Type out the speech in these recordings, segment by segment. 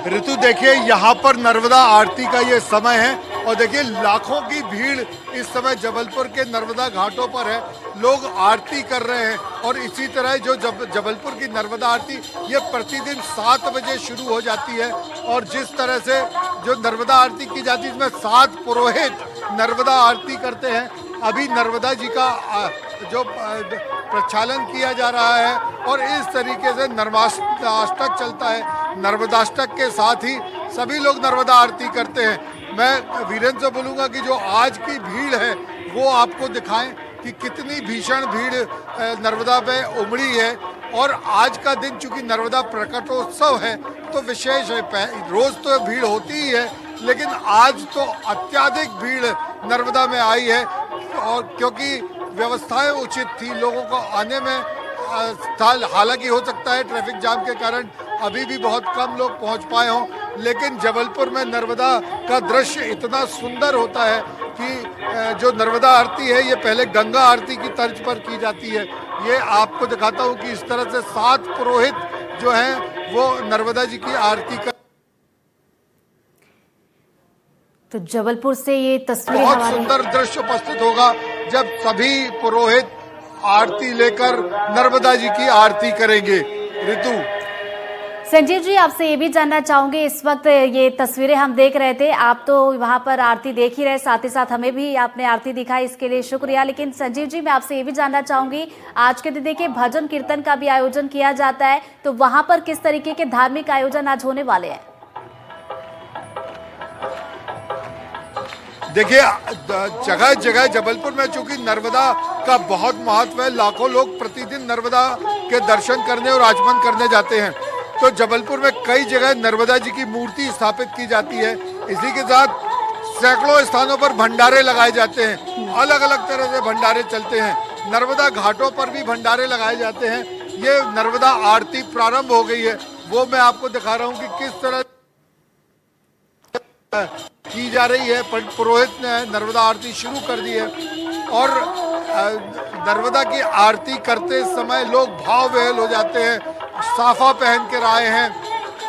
ऋतु देखिए, यहाँ पर नर्मदा आरती का ये समय है और देखिए लाखों की भीड़ इस समय जबलपुर के नर्मदा घाटों पर है। लोग आरती कर रहे हैं और इसी तरह जो जबलपुर की नर्मदा आरती ये प्रतिदिन 7 बजे शुरू हो जाती है और जिस तरह से जो नर्मदा आरती की जाती है इसमें 7 पुरोहित नर्मदा आरती करते हैं। अभी नर्मदा जी का जो प्रक्षालन किया जा रहा है और इस तरीके से नर्मदाष्टक चलता है। नर्मदाष्टक के साथ ही सभी लोग नर्मदा आरती करते हैं। मैं वीरेंद्र से बोलूँगा कि जो आज की भीड़ है वो आपको दिखाएं कि कितनी भीषण भीड़ नर्मदा पे उमड़ी है। और आज का दिन चूंकि नर्मदा प्रकटोत्सव है तो विशेष है। रोज तो भीड़ होती ही है लेकिन आज तो अत्यधिक भीड़ नर्मदा में आई है और क्योंकि व्यवस्थाएं उचित थी, लोगों को आने में हालांकि हो सकता है ट्रैफिक जाम के कारण अभी भी बहुत कम लोग पहुंच पाए हों, लेकिन जबलपुर में नर्मदा का दृश्य इतना सुंदर होता है कि जो नर्मदा आरती है ये पहले गंगा आरती की तर्ज पर की जाती है। ये आपको दिखाता हूँ कि इस तरह से 7 पुरोहित जो हैं वो नर्मदा जी की आरती कर। तो जबलपुर से ये तस्वीर बहुत सुंदर दृश्य उपस्थित होगा जब सभी पुरोहित आरती लेकर नर्मदा जी की आरती करेंगे। ऋतु, संजीव जी, आपसे ये भी जानना चाहूंगे, इस वक्त ये तस्वीरें हम देख रहे थे, आप तो वहां पर आरती देख ही रहे, साथ ही साथ हमें भी आपने आरती दिखाई, इसके लिए शुक्रिया। लेकिन संजीव जी, मैं आपसे ये भी जानना चाहूंगी, आज के दिन देखिए भजन कीर्तन का भी आयोजन किया जाता है, तो वहां पर किस तरीके के धार्मिक आयोजन आज होने वाले हैं? देखिए जगह जगह जबलपुर में चूंकि नर्मदा का बहुत महत्व है, लाखों लोग प्रतिदिन नर्मदा के दर्शन करने और आचमन करने जाते हैं, तो जबलपुर में कई जगह नर्मदा जी की मूर्ति स्थापित की जाती है। इसी के साथ सैकड़ों स्थानों पर भंडारे लगाए जाते हैं, अलग अलग तरह से भंडारे चलते हैं। नर्मदा घाटों पर भी भंडारे लगाए जाते हैं। ये नर्मदा आरती प्रारंभ हो गई है, वो मैं आपको दिखा रहा हूँ कि किस तरह की जा रही है। पुरोहित ने नर्मदा आरती शुरू कर दी है और नर्मदा की आरती करते समय लोग भाव विह्वल हो जाते हैं। साफा पहन कर आए हैं,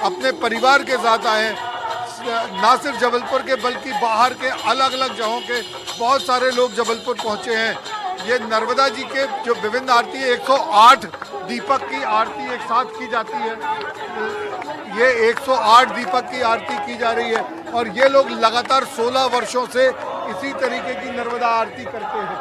अपने परिवार के साथ आए हैं, ना सिर्फ जबलपुर के बल्कि बाहर के अलग अलग जगहों के बहुत सारे लोग जबलपुर पहुंचे हैं। ये नर्मदा जी के जो विभिन्न आरती है, 108 दीपक की आरती एक साथ की जाती है। ये 108 दीपक की आरती की जा रही है और ये लोग लगातार 16 वर्षों से इसी तरीके की नर्मदा आरती करते हैं।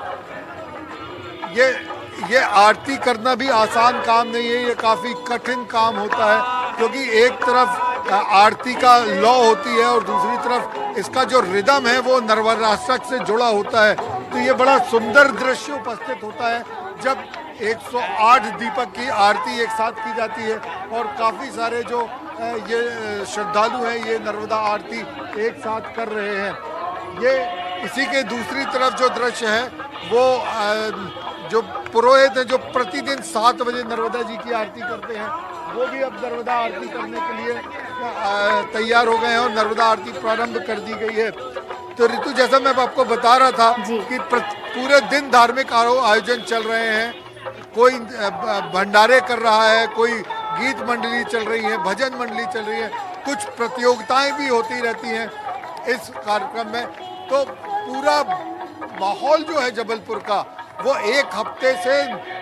ये आरती करना भी आसान काम नहीं है, ये काफ़ी कठिन काम होता है क्योंकि एक तरफ आरती का लौ होती है और दूसरी तरफ इसका जो रिदम है वो नर्मदाष्टक से जुड़ा होता है। तो ये बड़ा सुंदर दृश्य उपस्थित होता है जब 108 दीपक की आरती एक साथ की जाती है और काफ़ी सारे जो ये श्रद्धालु हैं ये नर्मदा आरती एक साथ कर रहे हैं। ये इसी के दूसरी तरफ जो दृश्य है वो जो पुरोहित हैं जो प्रतिदिन 7 बजे नर्मदा जी की आरती करते हैं वो भी अब नर्मदा आरती करने के लिए तैयार हो गए हैं और नर्मदा आरती प्रारंभ कर दी गई है। तो ऋतु, जैसा मैं आपको बता रहा था कि पूरे दिन धार्मिक आयोजन चल रहे हैं, कोई भंडारे कर रहा है, कोई गीत मंडली चल रही है, भजन मंडली चल रही है, कुछ प्रतियोगिताएं भी होती रहती हैं इस कार्यक्रम में। तो पूरा माहौल जो है जबलपुर का वो एक हफ्ते से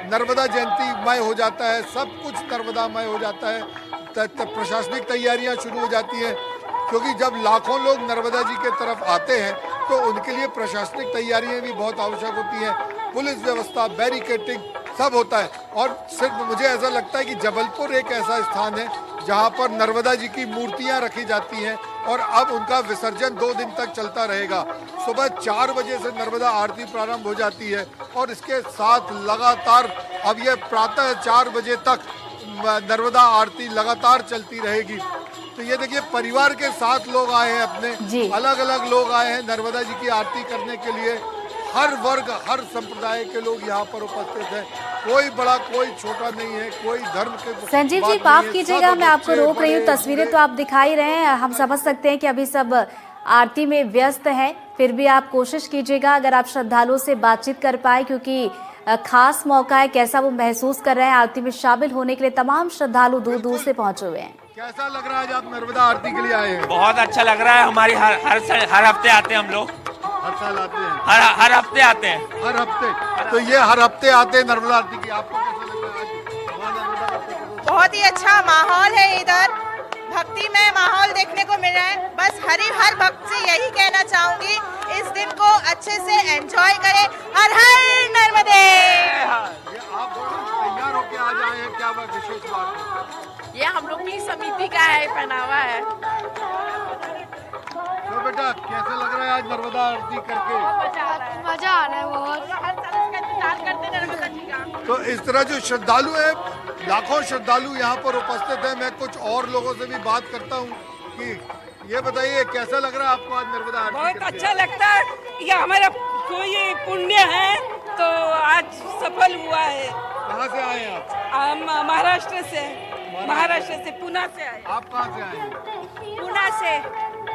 नर्मदा जयंतीमय हो जाता है, सब कुछ नर्मदामय हो जाता है। प्रशासनिक तैयारियां शुरू हो जाती हैं क्योंकि जब लाखों लोग नर्मदा जी के तरफ आते हैं तो उनके लिए प्रशासनिक तैयारियां भी बहुत आवश्यक होती हैं। पुलिस व्यवस्था, बैरिकेडिंग सब होता है और सिर्फ मुझे ऐसा लगता है कि जबलपुर एक ऐसा स्थान है जहां पर नर्मदा जी की मूर्तियां रखी जाती हैं और अब उनका विसर्जन 2 दिन तक चलता रहेगा। सुबह 4 बजे से नर्मदा आरती प्रारंभ हो जाती है और इसके साथ लगातार अब ये प्रातः 4 बजे तक नर्मदा आरती लगातार चलती रहेगी। तो ये देखिए परिवार के साथ लोग आए हैं, अपने अलग अलग लोग आए हैं नर्मदा जी की आरती करने के लिए। हर वर्ग, हर संप्रदाय के लोग यहाँ पर उपस्थित हैं, कोई बड़ा कोई छोटा नहीं है, कोई धर्म के। संजीव जी, माफ कीजिएगा, मैं आपको रोक रही हूँ, तस्वीरें तो आप दिखा ही रहे हैं, हम समझ सकते हैं कि अभी सब आरती में व्यस्त हैं, फिर भी आप कोशिश कीजिएगा अगर आप श्रद्धालुओं से बातचीत कर पाए, क्योंकि खास मौका है, कैसा वो महसूस कर रहे हैं? आरती में शामिल होने के लिए तमाम श्रद्धालु दूर दूर से पहुंचे हुए हैं। कैसा लग रहा है आज आप नर्मदा आरती के लिए आए हैं? बहुत अच्छा लग रहा है। हमारी हर हफ्ते आते हैं हम लोग। हर साल आते हैं? हर हफ्ते आते हैं। हर हफ्ते? तो ये हर हफ्ते आते हैं नर्मदा आरती की। आपको कैसा लग रहा है आज मां नर्मदा का प्रतिरोध? बहुत ही अच्छा माहौल है इधर, भक्तिमय माहौल देखने को मिल रहा है। बस हर भक्त से यही कहना चाहूंगी, इस दिन को अच्छे से एंजॉय करें। हर हर नर्मदे। ये आप तैयार होके आज आए हैं, क्या विशेष बात है? ये हम लोग की समिति का है, पहनावा है। तो बेटा कैसा लग रहा है आज नर्मदा आरती करके? मजा आ रहा है बहुत। हर साल इसका इंतजार करते हैं नर्मदा जी का। तो इस तरह जो श्रद्धालु है, लाखों श्रद्धालु यहाँ पर उपस्थित हैं। मैं कुछ और लोगों से भी बात करता हूँ कि ये बताइए कैसा लग रहा है आपको आज नर्मदा आरती बहुत करके? अच्छा लगता है। ये हमारा कोई पुण्य है तो आज सफल हुआ है। कहाँ से आए हैं आप? हम महाराष्ट्र से पुणे से आए। आप कहाँ से आए हैं? पुणे से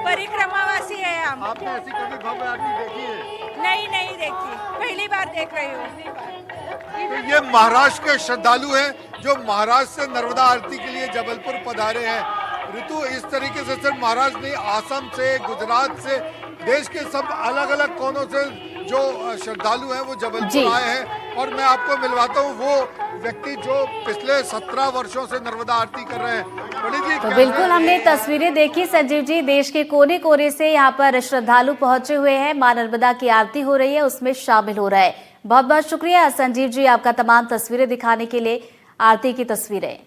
परिक्रमावासी है हम। आपने ऐसी कभी भव्य आरती देखी है? नहीं देखी, पहली बार देख रही हूँ। तो ये महाराष्ट्र के श्रद्धालु हैं जो महाराष्ट्र से नर्मदा आरती के लिए जबलपुर पधारे हैं। ऋतु, इस तरीके से सिर्फ महाराष्ट्र नहीं, आसम से, गुजरात से, देश के सब अलग अलग कोनों से जो श्रद्धालु हैं वो जबलपुर आए हैं। और मैं आपको मिलवाता हूँ वो व्यक्ति जो पिछले 17 वर्षों से नर्मदा आरती कर रहे हैं। पंडित जी, तो बिल्कुल हमने तस्वीरें देखी संजीव जी, देश के कोने कोने से यहाँ पर श्रद्धालु पहुंचे हुए हैं। मां नर्मदा की आरती हो रही है, उसमें शामिल हो रहा है। बहुत बहुत शुक्रिया संजीव जी आपका तमाम तस्वीरें दिखाने के लिए, आरती की तस्वीरें।